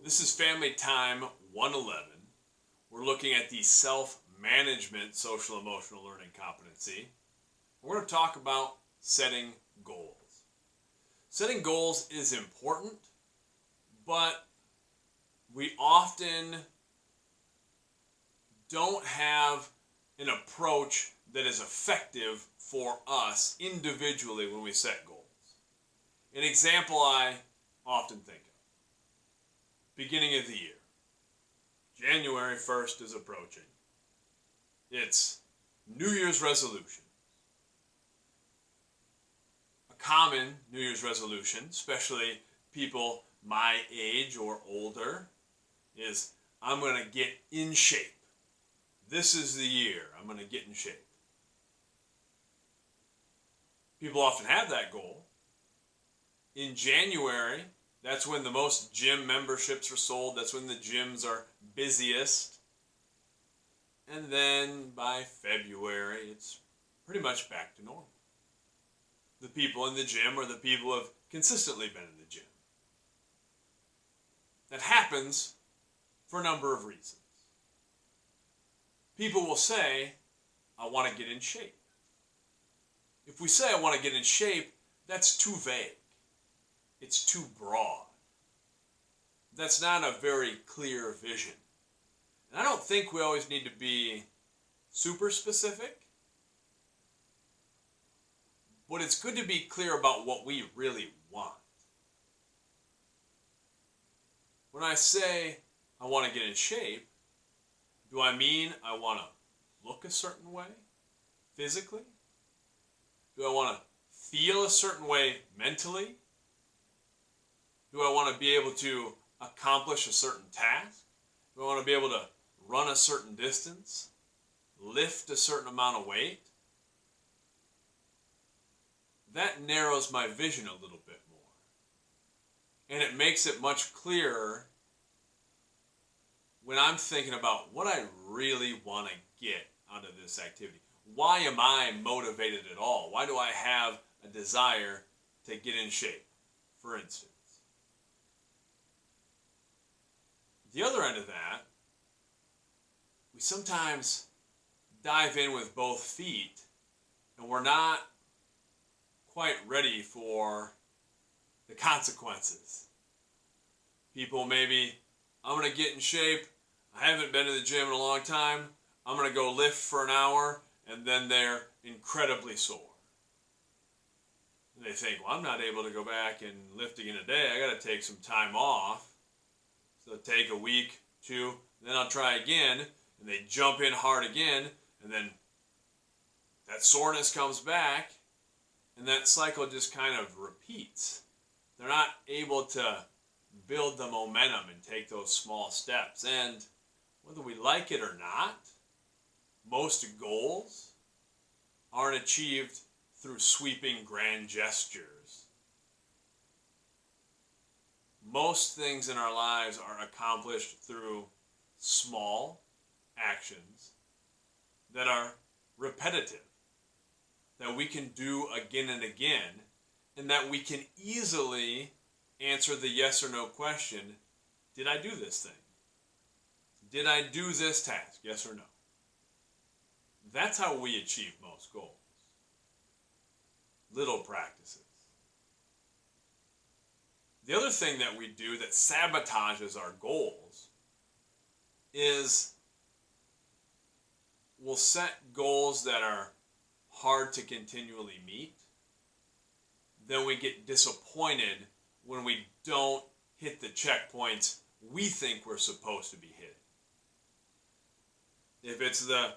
This is Family Time 111. We're looking at the self-management social emotional learning competency. We're going to talk about setting goals. Setting goals is important, but we often don't have an approach that is effective for us individually when we set goals. An example I often think of. Beginning of the year. January 1st is approaching. It's New Year's resolution. A common New Year's resolution, especially people my age or older, is I'm going to get in shape. This is the year I'm going to get in shape. People often have that goal. In January, that's when the most gym memberships are sold. That's when the gyms are busiest. And then by February, it's pretty much back to normal. The people in the gym are the people who have consistently been in the gym. That happens for a number of reasons. People will say, I want to get in shape. If we say I want to get in shape, that's too vague. It's too broad. That's not a very clear vision. And I don't think we always need to be super specific, but it's good to be clear about what we really want. When I say I want to get in shape, do I mean I want to look a certain way physically? Do I want to feel a certain way mentally? Do I want to be able to accomplish a certain task? Do I want to be able to run a certain distance? Lift a certain amount of weight? That narrows my vision a little bit more. And it makes it much clearer when I'm thinking about what I really want to get out of this activity. Why am I motivated at all? Why do I have a desire to get in shape, for instance? The other end of that, we sometimes dive in with both feet and we're not quite ready for the consequences. People maybe, I'm going to get in shape, I haven't been to the gym in a long time, I'm going to go lift for an hour, and then they're incredibly sore. And they think, well, I'm not able to go back and lift again today, I got to take some time off. So take a week, two, then I'll try again, and they jump in hard again, and then that soreness comes back, and that cycle just kind of repeats. They're not able to build the momentum and take those small steps. And whether we like it or not, most goals aren't achieved through sweeping grand gestures. Most things in our lives are accomplished through small actions that are repetitive, that we can do again and again, and that we can easily answer the yes or no question, did I do this thing? Did I do this task? Yes or no? That's how we achieve most goals. Little practices. The other thing that we do that sabotages our goals is we'll set goals that are hard to continually meet. Then we get disappointed when we don't hit the checkpoints we think we're supposed to be hitting. If it's the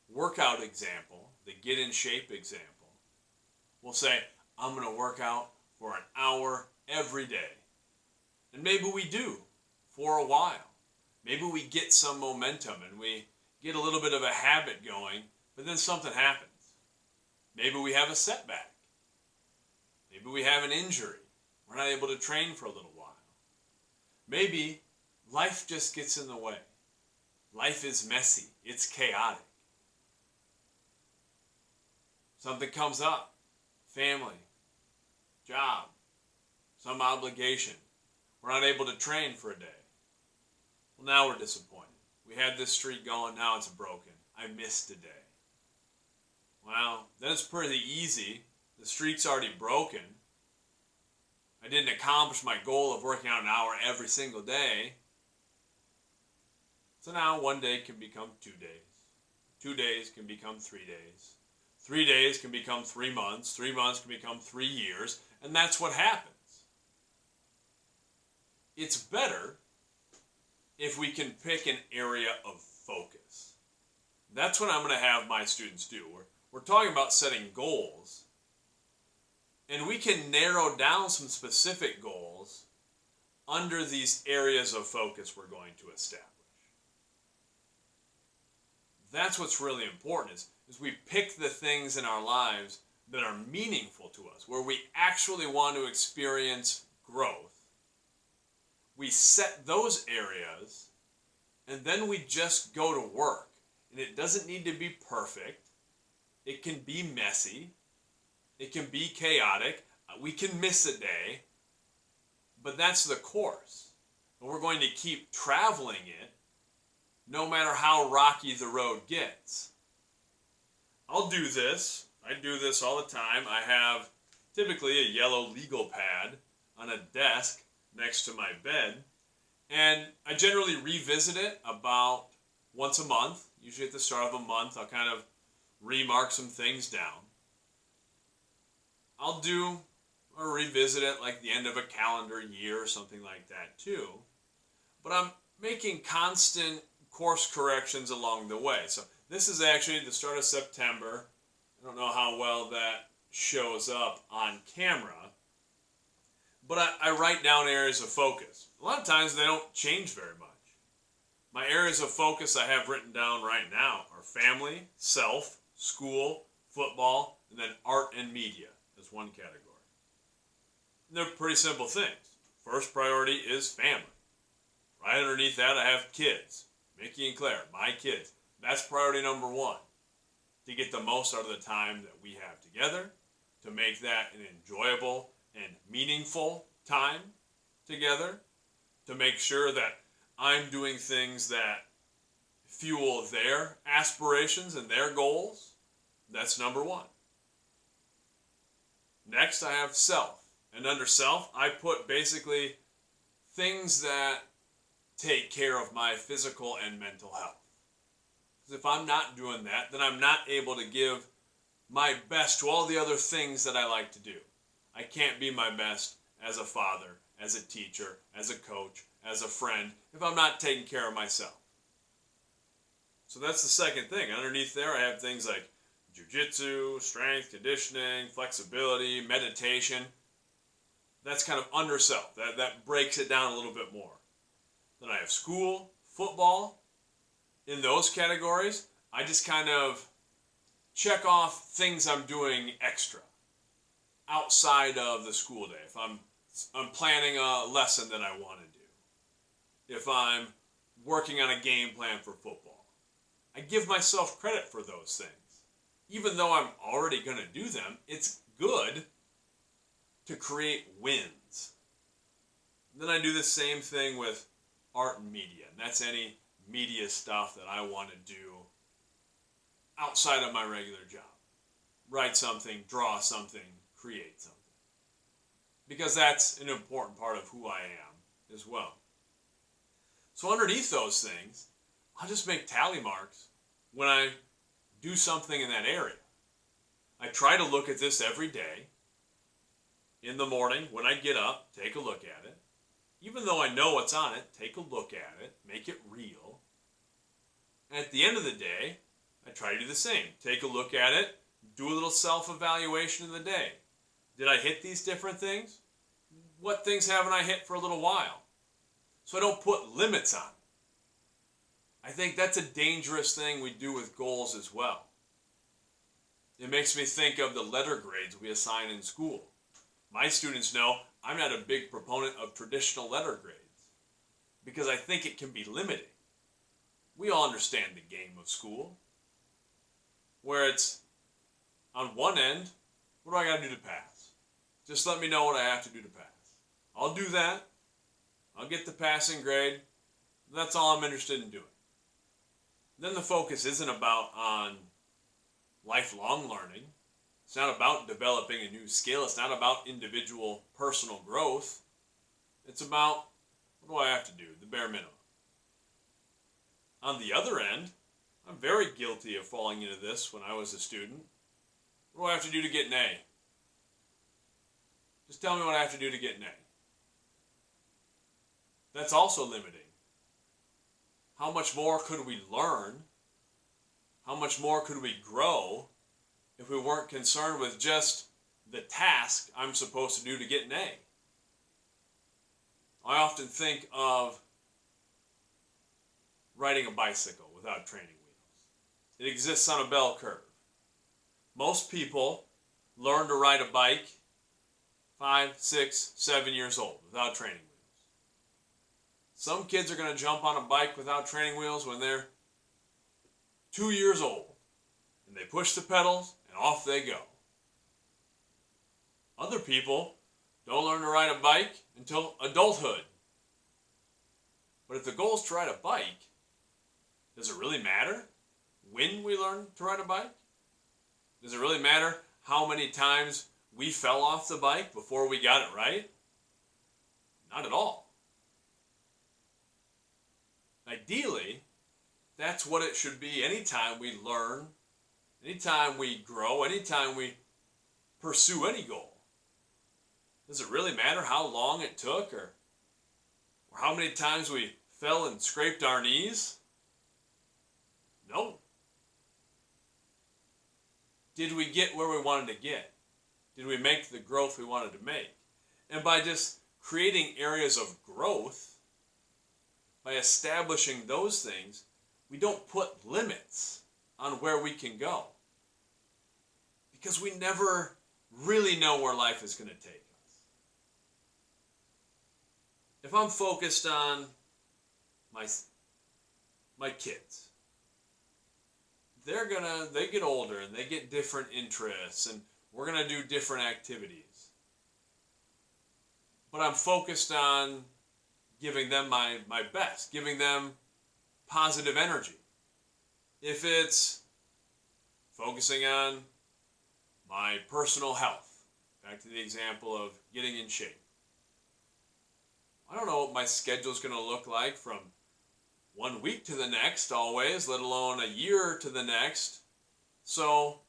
workout example, the get in shape example, we'll say, I'm going to work out for an hour every day. And maybe we do for a while. Maybe we get some momentum and we get a little bit of a habit going, but then something happens. Maybe we have a setback. Maybe we have an injury. We're not able to train for a little while. Maybe life just gets in the way. Life is messy. It's chaotic. Something comes up. Family, job, some obligation. We're not able to train for a day. Well, now we're disappointed. We had this streak going, now it's broken. I missed a day. Well, then it's pretty easy. The streak's already broken. I didn't accomplish my goal of working out an hour every single day. So now one day can become 2 days. 2 days can become 3 days. 3 days can become 3 months. 3 months can become 3 years. And that's what happens. It's better if we can pick an area of focus. That's what I'm going to have my students do. We're talking about setting goals. And we can narrow down some specific goals under these areas of focus we're going to establish. That's what's really important is we pick the things in our lives that are meaningful to us, where we actually want to experience growth. We set those areas, and then we just go to work. And it doesn't need to be perfect. It can be messy. It can be chaotic. We can miss a day. But that's the course. And we're going to keep traveling it no matter how rocky the road gets. I'll do this. I do this all the time. I have typically a yellow legal pad on a desk next to my bed. And I generally revisit it about once a month. Usually at the start of a month, I'll kind of remark some things down. I'll do or revisit it like the end of a calendar year or something like that too. But I'm making constant course corrections along the way. So this is actually the start of September. I don't know how well that shows up on camera. But I write down areas of focus. A lot of times they don't change very much. My areas of focus I have written down right now are family, self, school, football, and then art and media as one category. And they're pretty simple things. First priority is family. Right underneath that I have kids. Mickey and Claire, my kids. That's priority number one. To get the most out of the time that we have together. To make that an enjoyable and meaningful time together. To make sure that I'm doing things that fuel their aspirations and their goals. That's number one. Next, I have self. And under self, I put basically things that take care of my physical and mental health. Because if I'm not doing that, then I'm not able to give my best to all the other things that I like to do. I can't be my best as a father, as a teacher, as a coach, as a friend, if I'm not taking care of myself. So that's the second thing. Underneath there, I have things like jiu-jitsu, strength, conditioning, flexibility, meditation. That's kind of under self. That breaks it down a little bit more. Then I have school, football. In those categories, I just kind of check off things I'm doing extra outside of the school day. If I'm planning a lesson that I want to do. If I'm working on a game plan for football. I give myself credit for those things. Even though I'm already going to do them, it's good to create wins. And then I do the same thing with art and media. And that's any media stuff that I want to do outside of my regular job. Write something, draw something, create something. Because that's an important part of who I am as well. So underneath those things, I'll just make tally marks when I do something in that area. I try to look at this every day. In the morning, when I get up, take a look at it. Even though I know what's on it, take a look at it, make it real. And at the end of the day, I try to do the same. Take a look at it, do a little self-evaluation of the day. Did I hit these different things? What things haven't I hit for a little while? So I don't put limits on it. I think that's a dangerous thing we do with goals as well. It makes me think of the letter grades we assign in school. My students know I'm not a big proponent of traditional letter grades because I think it can be limiting. We all understand the game of school, where it's on one end, what do I got to do to pass? Just let me know what I have to do to pass. I'll do that. I'll get the passing grade. That's all I'm interested in doing. Then the focus isn't about on lifelong learning. It's not about developing a new skill. It's not about individual personal growth. It's about, what do I have to do? The bare minimum. On the other end, I'm very guilty of falling into this when I was a student. What do I have to do to get an A? Just tell me what I have to do to get an A. That's also limiting. How much more could we learn? How much more could we grow if we weren't concerned with just the task I'm supposed to do to get an A? I often think of riding a bicycle without training wheels. It exists on a bell curve. Most people learn to ride a bike 5, 6, 7 years old without training wheels. Some kids are going to jump on a bike without training wheels when they're 2 years old. And they push the pedals and off they go. Other people don't learn to ride a bike until adulthood. But if the goal is to ride a bike, does it really matter when we learn to ride a bike? Does it really matter how many times we fell off the bike before we got it right? Not at all. Ideally, that's what it should be anytime we learn, anytime we grow, anytime we pursue any goal. Does it really matter how long it took or how many times we fell and scraped our knees? No. Did we get where we wanted to get? Did we make the growth we wanted to make? And by just creating areas of growth, by establishing those things, we don't put limits on where we can go. Because we never really know where life is going to take us. If I'm focused on my kids, they get older and they get different interests and we're going to do different activities. But I'm focused on giving them my best, giving them positive energy. If it's focusing on my personal health, back to the example of getting in shape. I don't know what my schedule is going to look like from 1 week to the next always, let alone a year to the next. So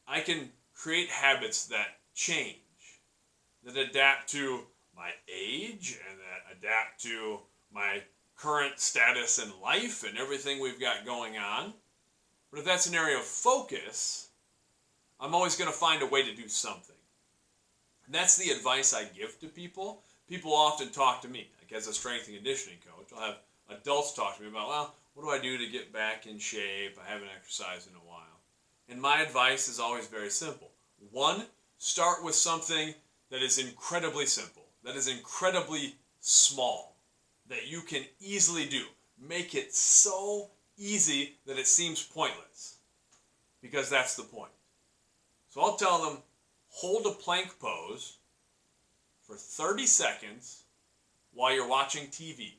I can create habits that change, that adapt to my age and that adapt to my current status in life and everything we've got going on. But if that's an area of focus, I'm always going to find a way to do something. And that's the advice I give to people. People often talk to me, like as a strength and conditioning coach. I'll have adults talk to me about, well, what do I do to get back in shape? I haven't exercised in a while. And my advice is always very simple. One, start with something that is incredibly simple, that is incredibly small, that you can easily do. Make it so easy that it seems pointless, because that's the point. So I'll tell them, hold a plank pose for 30 seconds while you're watching TV.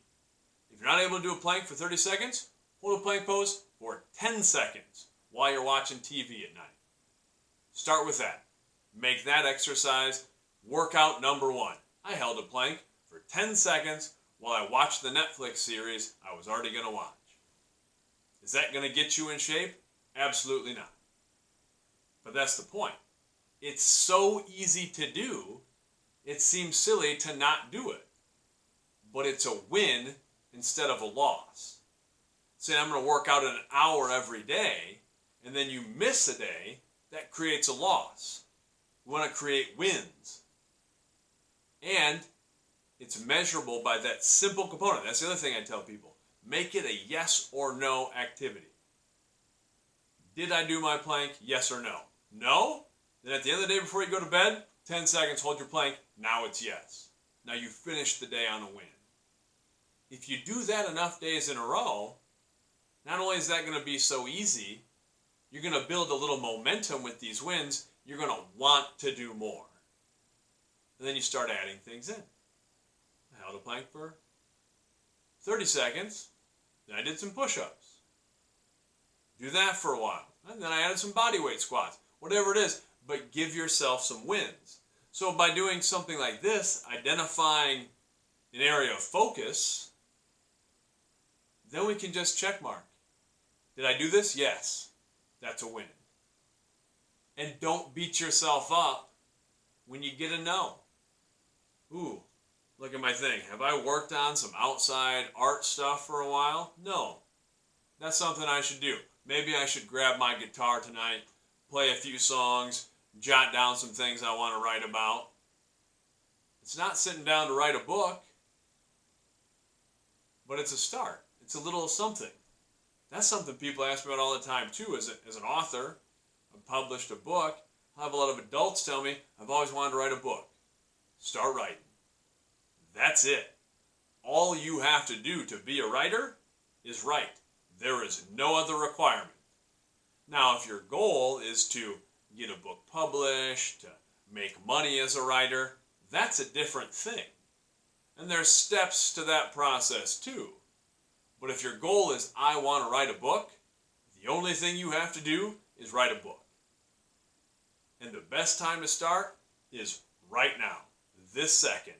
If you're not able to do a plank for 30 seconds, hold a plank pose for 10 seconds while you're watching TV at night. Start with that. Make that exercise workout number one. I held a plank for 10 seconds while I watched the Netflix series I was already going to watch. Is that going to get you in shape? Absolutely not. But that's the point. It's so easy to do, it seems silly to not do it. But it's a win instead of a loss. Say I'm going to work out an hour every day, and then you miss a day, that creates a loss. We want to create wins. And it's measurable by that simple component. That's the other thing I tell people. Make it a yes or no activity. Did I do my plank? Yes or no? No? Then at the end of the day before you go to bed, 10 seconds, hold your plank. Now it's yes. Now you finished the day on a win. If you do that enough days in a row, not only is that going to be so easy, you're going to build a little momentum with these wins. You're going to want to do more. And then you start adding things in. I held a plank for 30 seconds. Then I did some push-ups. Do that for a while. And then I added some body weight squats. Whatever it is, but give yourself some wins. So by doing something like this, identifying an area of focus, then we can just check mark. Did I do this? Yes. That's a win. And don't beat yourself up when you get a no. Ooh, look at my thing. Have I worked on some outside art stuff for a while? No. That's something I should do. Maybe I should grab my guitar tonight, play a few songs, jot down some things I want to write about. It's not sitting down to write a book, but it's a start. It's a little something. That's something people ask me about all the time too. As an author, I've published a book. I have a lot of adults tell me, I've always wanted to write a book. Start writing. That's it. All you have to do to be a writer is write. There is no other requirement. Now, if your goal is to get a book published, to make money as a writer, that's a different thing. And there's steps to that process too. But if your goal is, I want to write a book, the only thing you have to do is write a book. And the best time to start is right now, this second.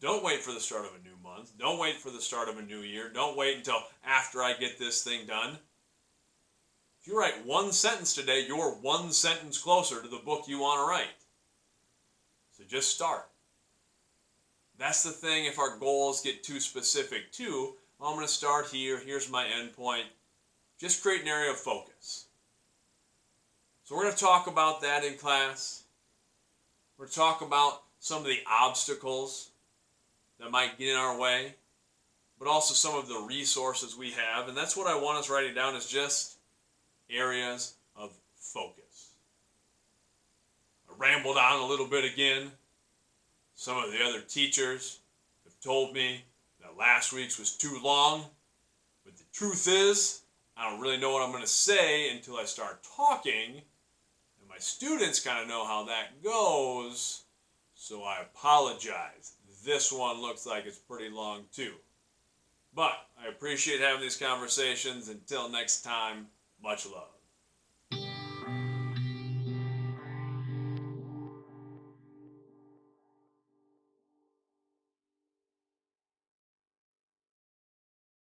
Don't wait for the start of a new month. Don't wait for the start of a new year. Don't wait until after I get this thing done. If you write one sentence today, you're one sentence closer to the book you want to write. So just start. That's the thing. If our goals get too specific too, well, I'm going to start here. Here's my end point. Just create an area of focus. So we're going to talk about that in class. We're going to talk about some of the obstacles that might get in our way, but also some of the resources we have. And that's what I want us writing down, is just areas of focus. I rambled on a little bit again. Some of the other teachers have told me that last week's was too long, but the truth is, I don't really know what I'm going to say until I start talking, and my students kind of know how that goes, so I apologize. This one looks like it's pretty long too. But I appreciate having these conversations. Until next time, much love.